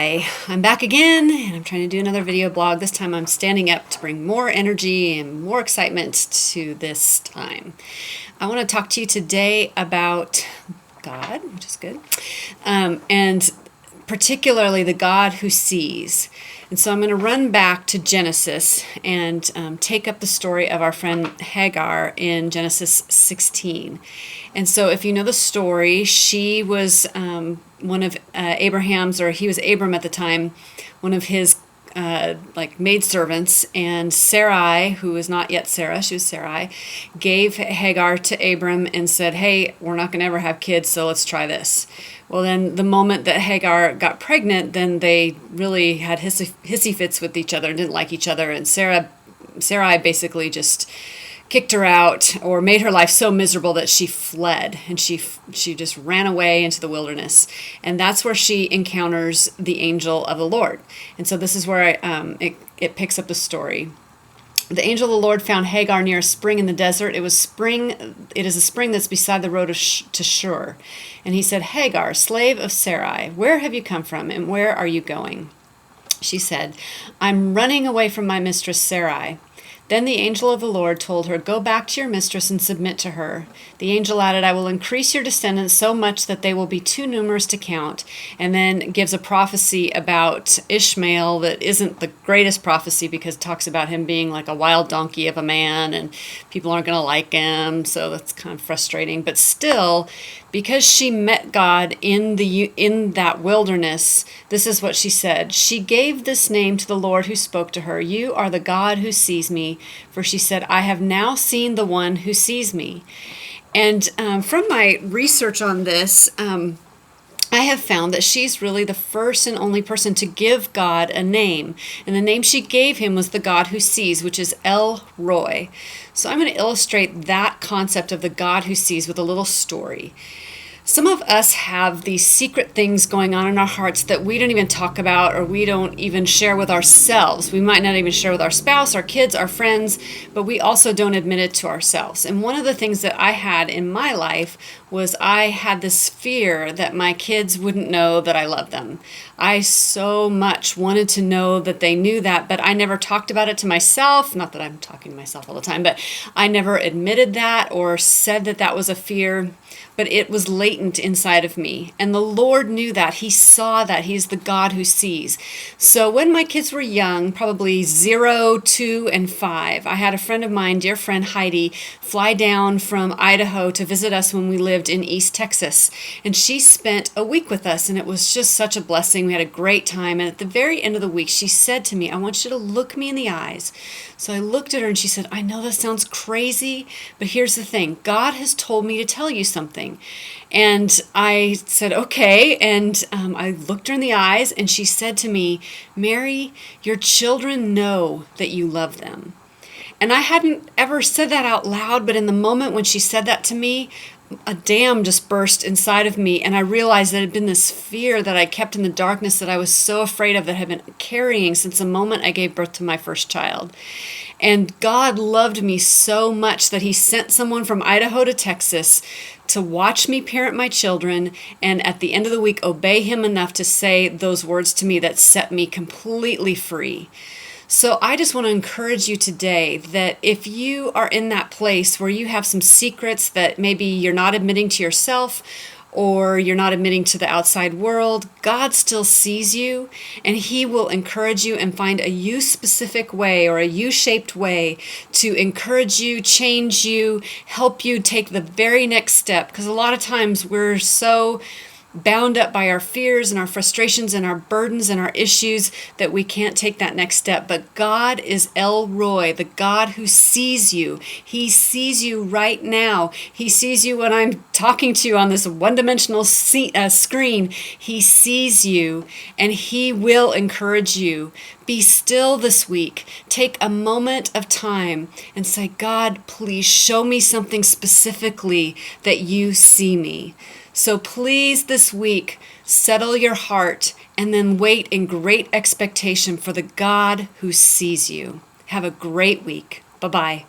Hi, I'm back again and I'm trying to do another video blog. This time I'm standing up to bring more energy and more excitement to this time. I want to talk to you today about God, which is good, and particularly the God who sees. And so I'm going to run back to Genesis and take up the story of our friend Hagar in Genesis 16. And so if you know the story, she was one of Abraham's, or he was Abram at the time, one of his maidservants, and Sarai, who was not yet Sarah, she was Sarai, gave Hagar to Abram and said, hey, we're not going to ever have kids, so let's try this. Well, then the moment that Hagar got pregnant, then they really had hissy fits with each other and didn't like each other, and Sarai basically just kicked her out or made her life so miserable that she fled, and she just ran away into the wilderness. And that's where she encounters the angel of the Lord. And so this is where it picks up the story. The angel of the Lord found Hagar near a spring in the desert. It is a spring that's beside the road to Shur. And he said, Hagar, slave of Sarai, where have you come from and where are you going? She said, I'm running away from my mistress Sarai. Then the angel of the Lord told her, go back to your mistress and submit to her. The angel added, I will increase your descendants so much that they will be too numerous to count. And then gives a prophecy about Ishmael that isn't the greatest prophecy, because it talks about him being like a wild donkey of a man and people aren't going to like him. So that's kind of frustrating. But still, because she met God in that wilderness, this is what she said. She gave this name to the Lord who spoke to her. You are the God who sees me. For she said, I have now seen the one who sees me. And from my research on this, I have found that she's really the first and only person to give God a name. And the name she gave him was the God who sees, which is El Roi. So I'm going to illustrate that concept of the God who sees with a little story. Some of us have these secret things going on in our hearts that we don't even talk about, or we don't even share with ourselves. We might not even share with our spouse, our kids, our friends, but we also don't admit it to ourselves. And one of the things that I had in my life was I had this fear that my kids wouldn't know that I love them. I so much wanted to know that they knew that, but I never talked about it to myself. Not that I'm talking to myself all the time, but I never admitted that or said that that was a fear. But it was latent inside of me. And the Lord knew that. He saw that. He's the God who sees. So when my kids were young, probably 0, 2, and 5, I had a friend of mine, dear friend Heidi, fly down from Idaho to visit us when we lived in East Texas. And she spent a week with us, and it was just such a blessing. We had a great time. And at the very end of the week, she said to me, I want you to look me in the eyes. So I looked at her and she said, I know this sounds crazy, but here's the thing. God has told me to tell you something. And I said, okay. And I looked her in the eyes and she said to me, Mary, your children know that you love them. And I hadn't ever said that out loud, but in the moment when she said that to me, a dam just burst inside of me, and I realized that it had been this fear that I kept in the darkness that I was so afraid of, that I had been carrying since the moment I gave birth to my first child. And God loved me so much that he sent someone from Idaho to Texas to watch me parent my children, and at the end of the week obey him enough to say those words to me that set me completely free. So I just want to encourage you today that if you are in that place where you have some secrets that maybe you're not admitting to yourself, or you're not admitting to the outside world, God still sees you, and he will encourage you and find a you-specific way, or a you-shaped way to encourage you, change you, help you take the very next step. Because a lot of times we're so bound up by our fears and our frustrations and our burdens and our issues that we can't take that next step. But God is El Roi, the God who sees you. He sees you right now. He sees you when I'm talking to you on this one-dimensional screen. He sees you, and he will encourage you. Be still this week. Take a moment of time and say, God, please show me something specifically that you see me. So please this week, settle your heart and then wait in great expectation for the God who sees you. Have a great week. Bye-bye.